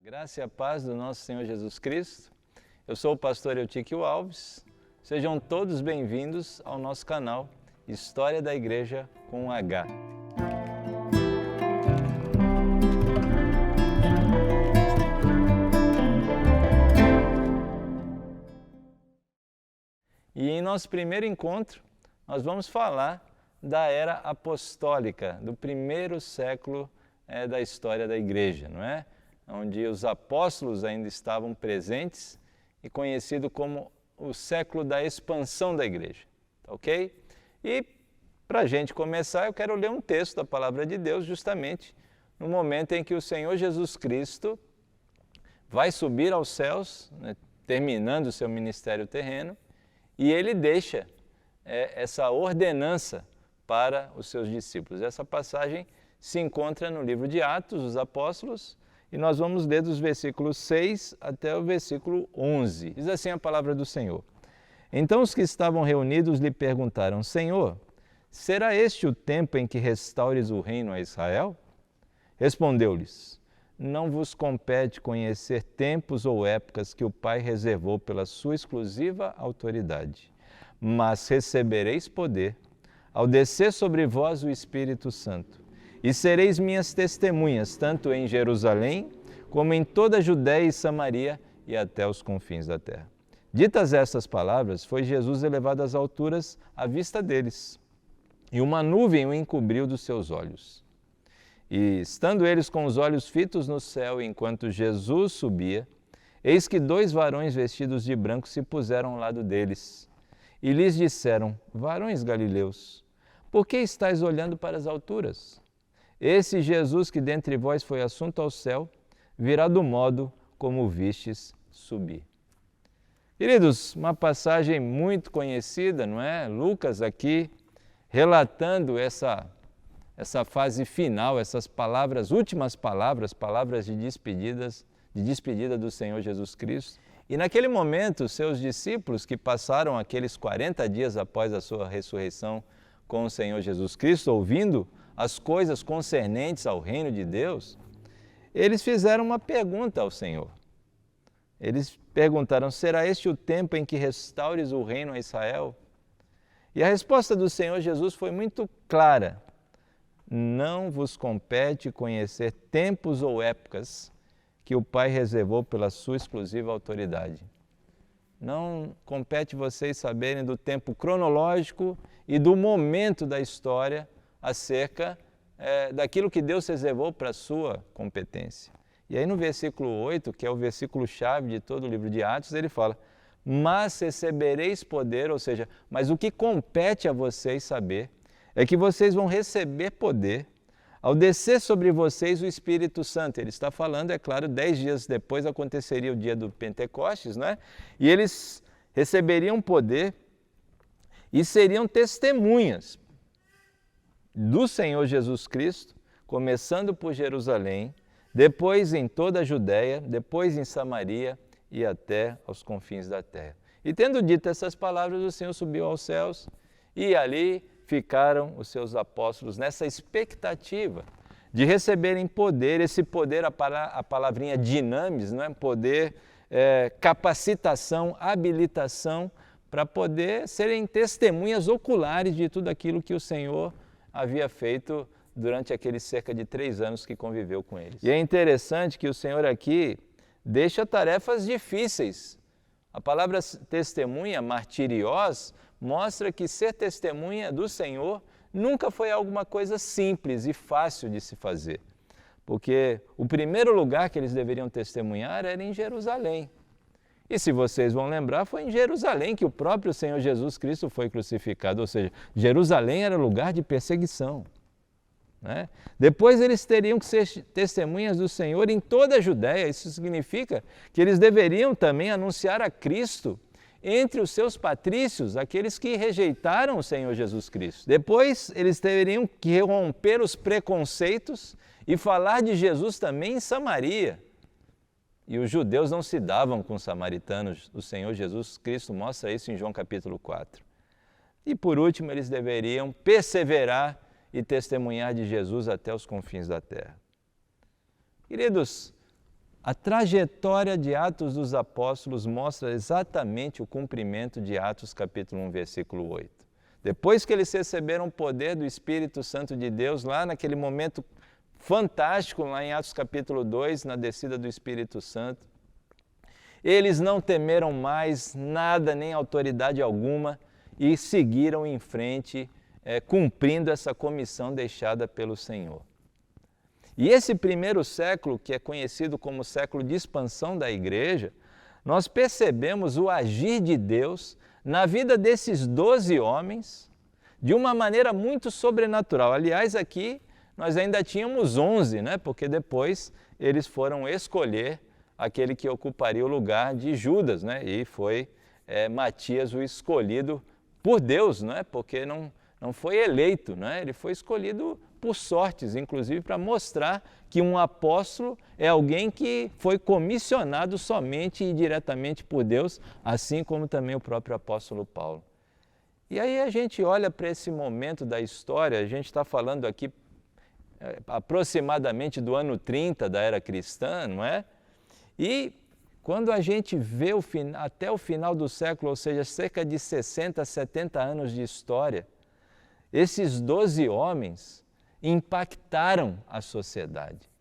Graça e a paz do nosso Senhor Jesus Cristo. Eu sou o pastor Eutíquio Alves. Sejam todos bem-vindos ao nosso canal História da Igreja com H. E em nosso primeiro encontro, nós vamos falar da era apostólica, do primeiro século da história da Igreja, não é? Onde os apóstolos ainda estavam presentes e conhecido como o século da expansão da Igreja, tá ok? E para a gente começar, eu quero ler um texto da Palavra de Deus justamente no momento em que o Senhor Jesus Cristo vai subir aos céus, né, terminando o seu ministério terreno, e ele deixa essa ordenança para os seus discípulos. Essa passagem se encontra no livro de Atos dos Apóstolos, e nós vamos ler dos versículos 6 até o versículo 11. Diz assim a palavra do Senhor. Então os que estavam reunidos lhe perguntaram: Senhor, será este o tempo em que restaures o reino a Israel? Respondeu-lhes: Não vos compete conhecer tempos ou épocas que o Pai reservou pela sua exclusiva autoridade, mas recebereis poder ao descer sobre vós o Espírito Santo. E sereis minhas testemunhas, tanto em Jerusalém, como em toda a Judéia e Samaria e até os confins da terra. Ditas estas palavras, foi Jesus elevado às alturas à vista deles, e uma nuvem o encobriu dos seus olhos. E, estando eles com os olhos fitos no céu, enquanto Jesus subia, eis que dois varões vestidos de branco se puseram ao lado deles, e lhes disseram: Varões galileus, por que estáis olhando para as alturas? Esse Jesus que dentre vós foi assunto ao céu, virá do modo como o vistes subir. Queridos, uma passagem muito conhecida, não é? Lucas aqui relatando essa fase final, essas palavras, últimas palavras, palavras de despedida do Senhor Jesus Cristo. E naquele momento, seus discípulos que passaram aqueles 40 dias após a sua ressurreição com o Senhor Jesus Cristo, ouvindo as coisas concernentes ao reino de Deus, eles fizeram uma pergunta ao Senhor. Eles perguntaram: será este o tempo em que restaures o reino a Israel? E a resposta do Senhor Jesus foi muito clara: não vos compete conhecer tempos ou épocas que o Pai reservou pela sua exclusiva autoridade. Não compete vocês saberem do tempo cronológico e do momento da história acerca daquilo que Deus reservou para a sua competência. E aí no versículo 8, que é o versículo-chave de todo o livro de Atos, ele fala: mas recebereis poder, ou seja, mas o que compete a vocês saber é que vocês vão receber poder ao descer sobre vocês o Espírito Santo. Ele está falando, é claro, 10 dias depois aconteceria o dia do Pentecostes, não é? E eles receberiam poder e seriam testemunhas do Senhor Jesus Cristo, começando por Jerusalém, depois em toda a Judéia, depois em Samaria e até aos confins da terra. E tendo dito essas palavras, o Senhor subiu aos céus e ali ficaram os seus apóstolos nessa expectativa de receberem poder, esse poder, a palavrinha dinamis, não é? Poder, capacitação, habilitação, para poder serem testemunhas oculares de tudo aquilo que o Senhor havia feito durante aqueles cerca de 3 anos que conviveu com eles. E é interessante que o Senhor aqui deixa tarefas difíceis. A palavra testemunha, martiriós, mostra que ser testemunha do Senhor nunca foi alguma coisa simples e fácil de se fazer. Porque o primeiro lugar que eles deveriam testemunhar era em Jerusalém. E se vocês vão lembrar, foi em Jerusalém que o próprio Senhor Jesus Cristo foi crucificado, ou seja, Jerusalém era lugar de perseguição, né? Depois eles teriam que ser testemunhas do Senhor em toda a Judéia. Isso significa que eles deveriam também anunciar a Cristo entre os seus patrícios, aqueles que rejeitaram o Senhor Jesus Cristo. Depois eles teriam que romper os preconceitos e falar de Jesus também em Samaria. E os judeus não se davam com os samaritanos. O Senhor Jesus Cristo mostra isso em João capítulo 4. E por último, eles deveriam perseverar e testemunhar de Jesus até os confins da terra. Queridos, A trajetória de Atos dos Apóstolos mostra exatamente o cumprimento de Atos capítulo 1, versículo 8. Depois que eles receberam o poder do Espírito Santo de Deus, lá naquele momento fantástico, lá em Atos capítulo 2, na descida do Espírito Santo, eles não temeram mais nada, nem autoridade alguma, e seguiram em frente, cumprindo essa comissão deixada pelo Senhor. E esse primeiro século, que é conhecido como século de expansão da igreja, nós percebemos o agir de Deus na vida desses 12 homens de uma maneira muito sobrenatural. Aliás, aqui nós ainda tínhamos 11, né? Porque depois eles foram escolher aquele que ocuparia o lugar de Judas, né? E foi Matias o escolhido por Deus, né? Porque não foi eleito, né? Ele foi escolhido por sortes, inclusive para mostrar que um apóstolo é alguém que foi comissionado somente e diretamente por Deus, assim como também o próprio apóstolo Paulo. E aí a gente olha para esse momento da história, a gente está falando aqui aproximadamente do ano 30 da era cristã, não é? E quando a gente vê até o final do século, ou seja, cerca de 60, 70 anos de história, esses 12 homens impactaram a sociedade.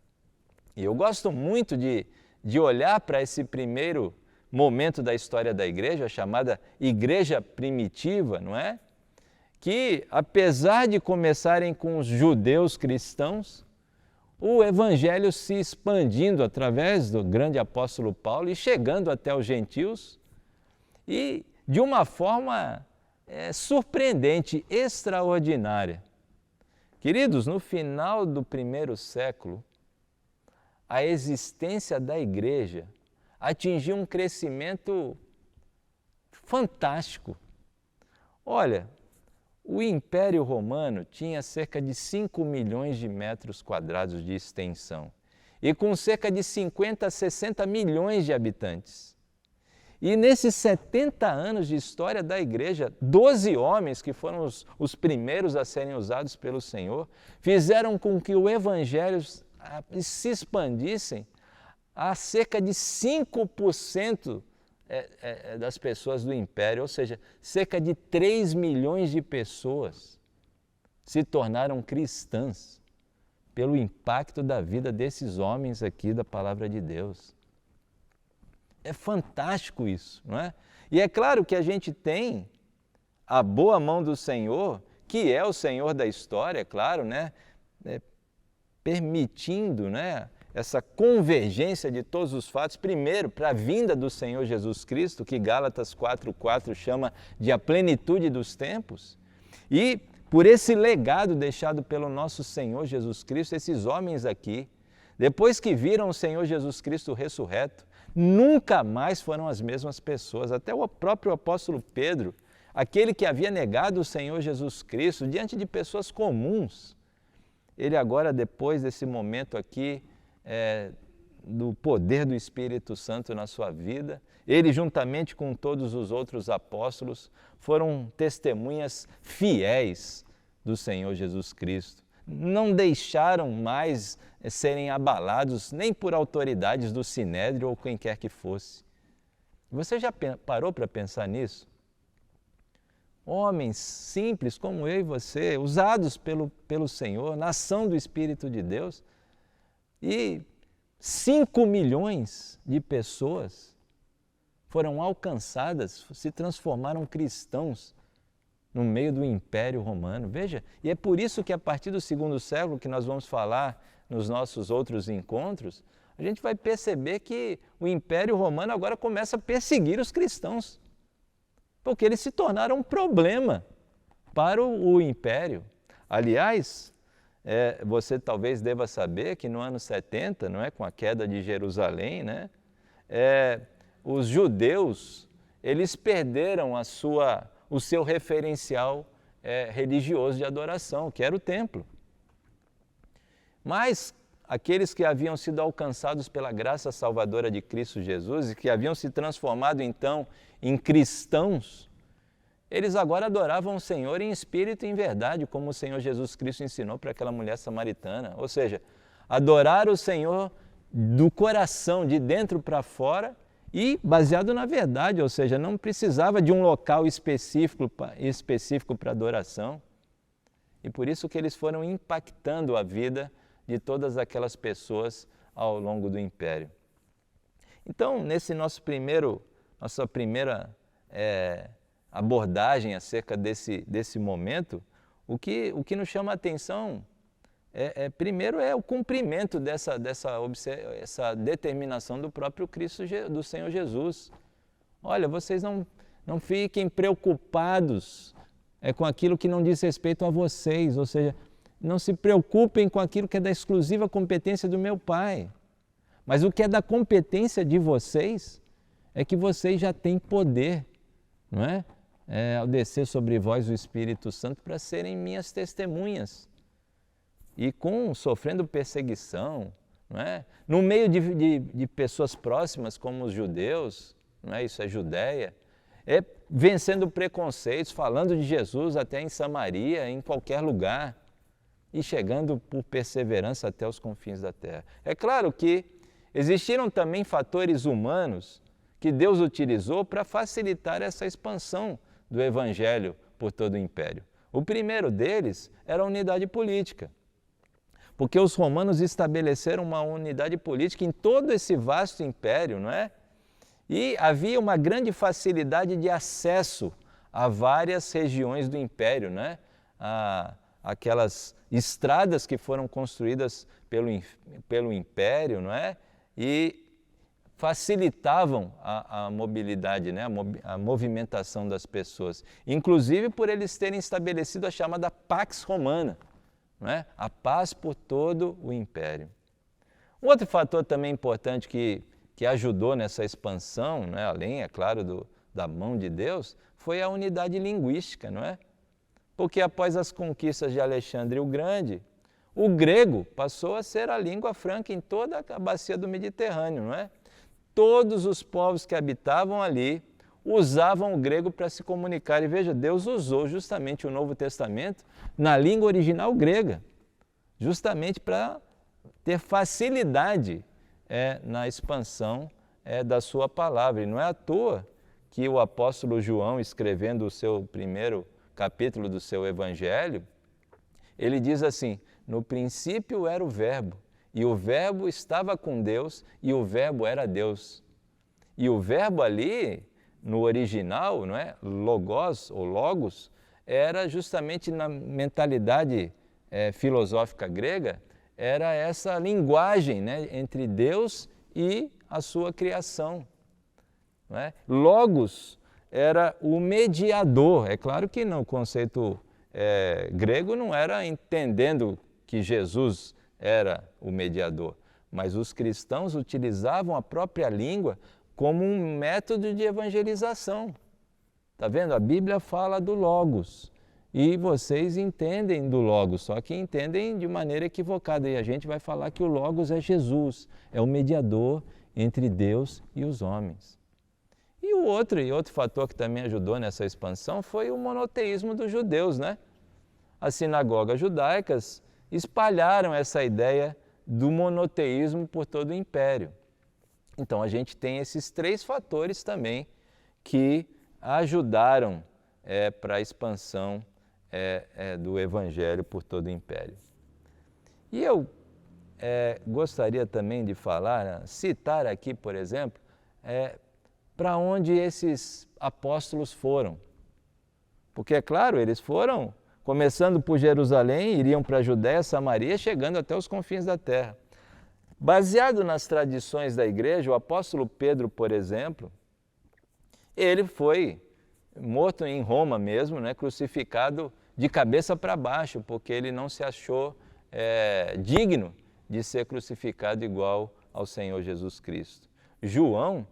E eu gosto muito de olhar para esse primeiro momento da história da igreja, chamada igreja primitiva, não é? Que, apesar de começarem com os judeus cristãos, o evangelho se expandindo através do grande apóstolo Paulo e chegando até os gentios, e de uma forma surpreendente, extraordinária. Queridos, no final do primeiro século, a existência da igreja atingiu um crescimento fantástico. Olha, o Império Romano tinha cerca de 5 milhões de metros quadrados de extensão e com cerca de 50 a 60 milhões de habitantes. E nesses 70 anos de história da igreja, 12 homens, que foram os primeiros a serem usados pelo Senhor, fizeram com que o evangelho se expandissem a cerca de 5% das pessoas do império, ou seja, cerca de 3 milhões de pessoas se tornaram cristãs pelo impacto da vida desses homens aqui da palavra de Deus. É fantástico isso, não é? E é claro que a gente tem a boa mão do Senhor, que é o Senhor da história, claro, né? Permitindo, né, essa convergência de todos os fatos, primeiro para a vinda do Senhor Jesus Cristo, que Gálatas 4:4 chama de a plenitude dos tempos, e por esse legado deixado pelo nosso Senhor Jesus Cristo, esses homens aqui, depois que viram o Senhor Jesus Cristo ressurreto, nunca mais foram as mesmas pessoas. Até o próprio apóstolo Pedro, aquele que havia negado o Senhor Jesus Cristo diante de pessoas comuns, ele agora, depois desse momento aqui, do poder do Espírito Santo na sua vida, ele juntamente com todos os outros apóstolos foram testemunhas fiéis do Senhor Jesus Cristo. Não deixaram mais serem abalados nem por autoridades do Sinédrio ou quem quer que fosse. Você já parou para pensar nisso? Homens simples como eu e você, usados pelo Senhor, nação do Espírito de Deus, e 5 milhões de pessoas foram alcançadas, se transformaram cristãos no meio do Império Romano. Veja, e é por isso que a partir do segundo século, que nós vamos falar nos nossos outros encontros, a gente vai perceber que o Império Romano agora começa a perseguir os cristãos, porque eles se tornaram um problema para o Império. Aliás, você talvez deva saber que no ano 70, não é, com a queda de Jerusalém, né, os judeus eles perderam o seu referencial religioso de adoração, que era o templo. Mas aqueles que haviam sido alcançados pela graça salvadora de Cristo Jesus e que haviam se transformado então em cristãos, eles agora adoravam o Senhor em espírito e em verdade, como o Senhor Jesus Cristo ensinou para aquela mulher samaritana. Ou seja, adorar o Senhor do coração, de dentro para fora, e baseado na verdade, ou seja, não precisava de um local específico para adoração. E por isso que eles foram impactando a vida de todas aquelas pessoas ao longo do Império. Então, nesse nossa primeira abordagem acerca desse momento, o que nos chama a atenção primeiro é o cumprimento dessa determinação do próprio Cristo, do Senhor Jesus. Olha, vocês não fiquem preocupados com aquilo que não diz respeito a vocês, ou seja, não se preocupem com aquilo que é da exclusiva competência do meu Pai. Mas o que é da competência de vocês é que vocês já têm poder, não é? Ao descer sobre vós o Espírito Santo para serem minhas testemunhas. E sofrendo perseguição, não é? No meio de pessoas próximas como os judeus, não é? Isso é Judéia, vencendo preconceitos, falando de Jesus até em Samaria, em qualquer lugar, e chegando por perseverança até os confins da terra. É claro que existiram também fatores humanos que Deus utilizou para facilitar essa expansão do Evangelho por todo o Império. O primeiro deles era a unidade política, porque os romanos estabeleceram uma unidade política em todo esse vasto império, não é? E havia uma grande facilidade de acesso a várias regiões do império, né? Aquelas estradas que foram construídas pelo império, não é? E facilitavam a mobilidade, né? A movimentação das pessoas, inclusive por eles terem estabelecido a chamada Pax Romana, não é? A paz por todo o império. Um outro fator também importante que ajudou nessa expansão, né, além, é claro, da mão de Deus, foi a unidade linguística, não é? Porque após as conquistas de Alexandre o Grande, o grego passou a ser a língua franca em toda a bacia do Mediterrâneo, não é? Todos os povos que habitavam ali usavam o grego para se comunicar. E veja, Deus usou justamente o Novo Testamento na língua original grega, justamente para ter facilidade na expansão da sua palavra. E não é à toa que o apóstolo João, escrevendo o seu primeiro capítulo do seu Evangelho, ele diz assim: no princípio era o Verbo, e o Verbo estava com Deus, e o Verbo era Deus. E o Verbo ali, no original, não é? Logos ou logos, era justamente na mentalidade filosófica grega, era essa linguagem, né, entre Deus e a sua criação. Não é? Logos era o mediador. É claro que no conceito grego não era entendendo que Jesus era o mediador, mas os cristãos utilizavam a própria língua como um método de evangelização. Está vendo? A Bíblia fala do Logos. E vocês entendem do Logos, só que entendem de maneira equivocada. E a gente vai falar que o Logos é Jesus, é o mediador entre Deus e os homens. E outro fator que também ajudou nessa expansão foi o monoteísmo dos judeus, né? As sinagogas judaicas espalharam essa ideia do monoteísmo por todo o império. Então a gente tem esses três fatores também que ajudaram para a expansão do Evangelho por todo o Império. E eu gostaria também de falar, citar aqui, por exemplo, para onde esses apóstolos foram. Porque, é claro, eles foram, começando por Jerusalém, iriam para a Judéia, Samaria, chegando até os confins da terra. Baseado nas tradições da igreja, o apóstolo Pedro, por exemplo, ele foi morto em Roma mesmo, né, crucificado de cabeça para baixo, porque ele não se achou digno de ser crucificado igual ao Senhor Jesus Cristo. João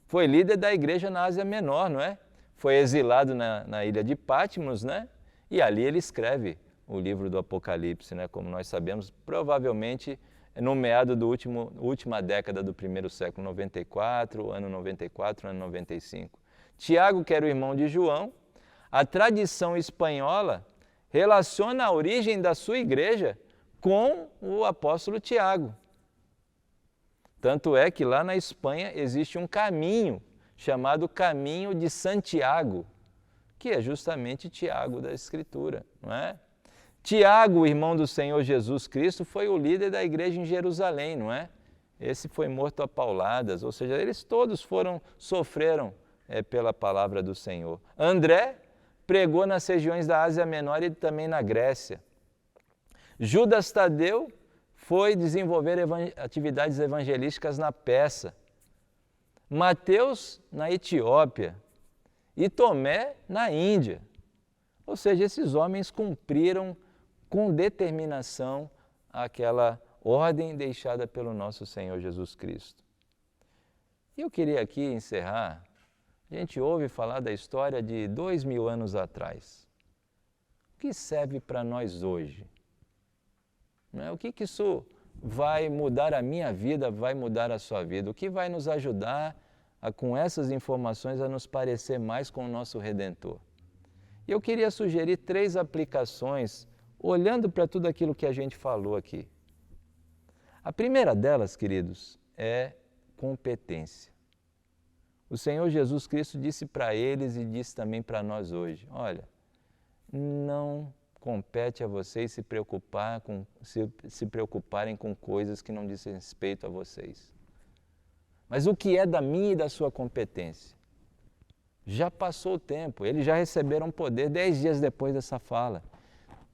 foi líder da igreja na Ásia Menor, não é? Foi exilado na ilha de Patmos, né? E ali ele escreve o livro do Apocalipse, né? Como nós sabemos, provavelmente no meado da última década do primeiro século, 94, ano 94, ano 95. Tiago, que era o irmão de João, a tradição espanhola relaciona a origem da sua igreja com o apóstolo Tiago. Tanto é que lá na Espanha existe um caminho chamado Caminho de Santiago, que é justamente Tiago da Escritura, não é? Tiago, irmão do Senhor Jesus Cristo, foi o líder da igreja em Jerusalém, não é? Esse foi morto a pauladas, ou seja, eles todos sofreram pela palavra do Senhor. André pregou nas regiões da Ásia Menor e também na Grécia. Judas Tadeu foi desenvolver atividades evangelísticas na Pérsia. Mateus na Etiópia e Tomé na Índia. Ou seja, esses homens cumpriram com determinação aquela ordem deixada pelo nosso Senhor Jesus Cristo. E eu queria aqui encerrar, a gente ouve falar da história de 2000 anos atrás. O que serve para nós hoje? O que isso vai mudar a minha vida, vai mudar a sua vida? O que vai nos ajudar com essas informações a nos parecer mais com o nosso Redentor? E eu queria sugerir 3 aplicações, olhando para tudo aquilo que a gente falou aqui. A primeira delas, queridos, é competência. O Senhor Jesus Cristo disse para eles e disse também para nós hoje, olha, não compete a vocês se preocuparem com coisas que não dizem respeito a vocês. Mas o que é da minha e da sua competência? Já passou o tempo, eles já receberam poder 10 dias depois dessa fala.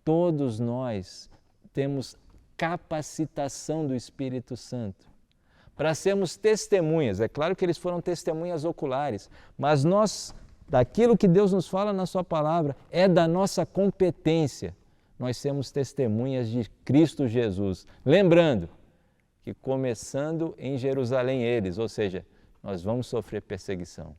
Todos nós temos capacitação do Espírito Santo para sermos testemunhas. É claro que eles foram testemunhas oculares, mas nós, daquilo que Deus nos fala na sua palavra, é da nossa competência. Nós somos testemunhas de Cristo Jesus. Lembrando que começando em Jerusalém eles, ou seja, nós vamos sofrer perseguição.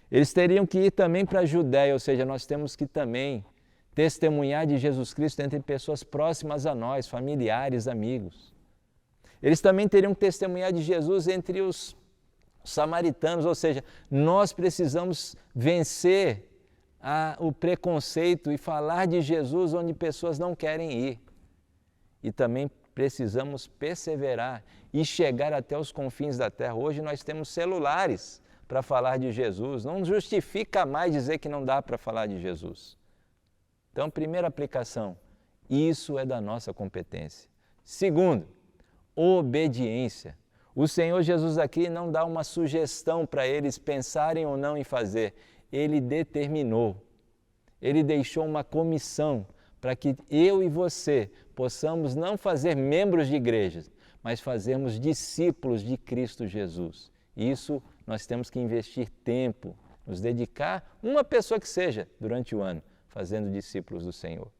Eles teriam que ir também para a Judéia, ou seja, nós temos que também testemunhar de Jesus Cristo entre pessoas próximas a nós, familiares, amigos. Eles também teriam que testemunhar de Jesus entre os samaritanos, ou seja, nós precisamos vencer o preconceito e falar de Jesus onde pessoas não querem ir. E também precisamos perseverar e chegar até os confins da terra. Hoje nós temos celulares para falar de Jesus, não justifica mais dizer que não dá para falar de Jesus. Então, primeira aplicação, isso é da nossa competência. Segundo, obediência. O Senhor Jesus aqui não dá uma sugestão para eles pensarem ou não em fazer. Ele determinou. Ele deixou uma comissão para que eu e você possamos não fazer membros de igrejas, mas fazermos discípulos de Cristo Jesus. Isso nós temos que investir tempo, nos dedicar, uma pessoa que seja, durante o ano, fazendo discípulos do Senhor.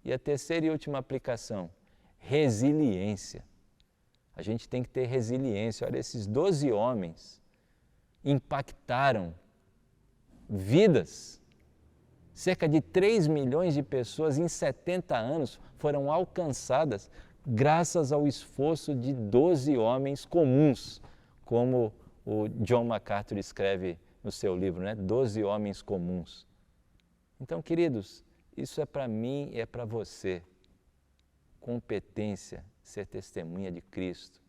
E a terceira e última aplicação, resiliência. A gente tem que ter resiliência. Olha, esses 12 homens impactaram vidas. Cerca de 3 milhões de pessoas em 70 anos foram alcançadas graças ao esforço de 12 homens comuns, como o John MacArthur escreve no seu livro, 12 homens comuns. Então, queridos, isso é para mim e é para você. Competência, ser testemunha de Cristo.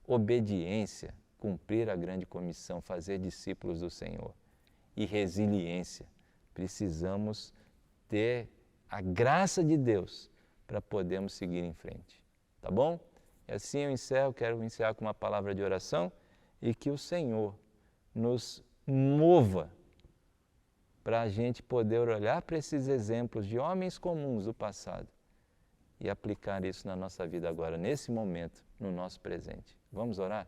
Obediência, cumprir a grande comissão, fazer discípulos do Senhor. E resiliência, precisamos ter a graça de Deus para podermos seguir em frente. Tá bom? E assim eu encerro, quero encerrar com uma palavra de oração e que o Senhor nos mova para a gente poder olhar para esses exemplos de homens comuns do passado e aplicar isso na nossa vida agora, nesse momento, no nosso presente. Vamos orar?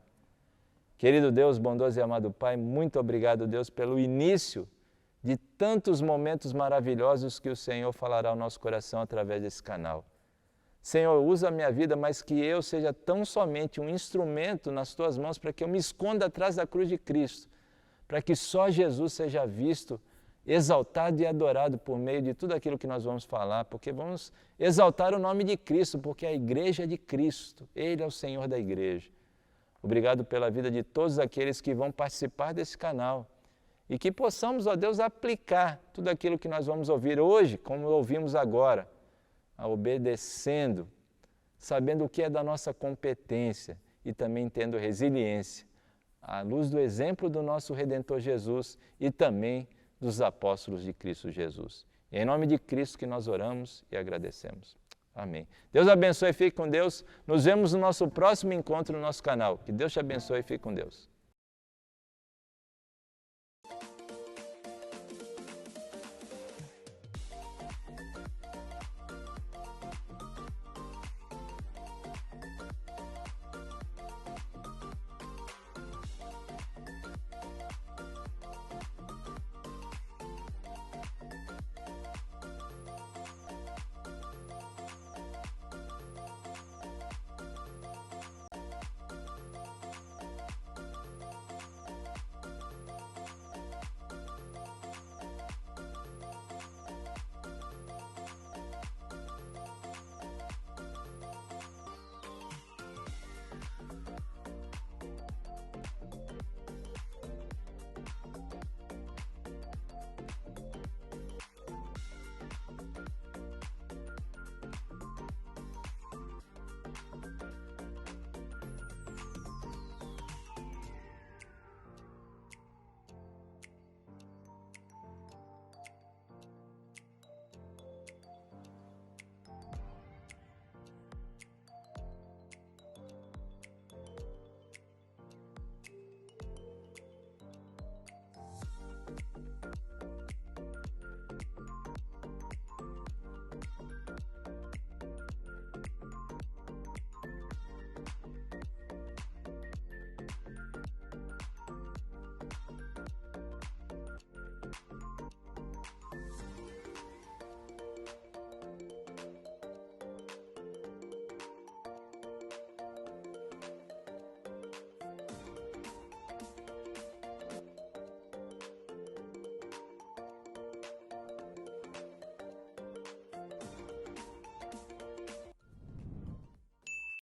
Querido Deus, bondoso e amado Pai, muito obrigado, Deus, pelo início de tantos momentos maravilhosos que o Senhor falará ao nosso coração através desse canal. Senhor, usa a minha vida, mas que eu seja tão somente um instrumento nas Tuas mãos para que eu me esconda atrás da cruz de Cristo, para que só Jesus seja visto, exaltado e adorado por meio de tudo aquilo que nós vamos falar, porque vamos exaltar o nome de Cristo, porque a igreja é de Cristo, Ele é o Senhor da igreja. Obrigado pela vida de todos aqueles que vão participar desse canal e que possamos, ó Deus, aplicar tudo aquilo que nós vamos ouvir hoje, como ouvimos agora, obedecendo, sabendo o que é da nossa competência e também tendo resiliência, à luz do exemplo do nosso Redentor Jesus e também dos apóstolos de Cristo Jesus. E é em nome de Cristo que nós oramos e agradecemos. Amém. Deus abençoe e fique com Deus. Nos vemos no nosso próximo encontro no nosso canal. Que Deus te abençoe e fique com Deus.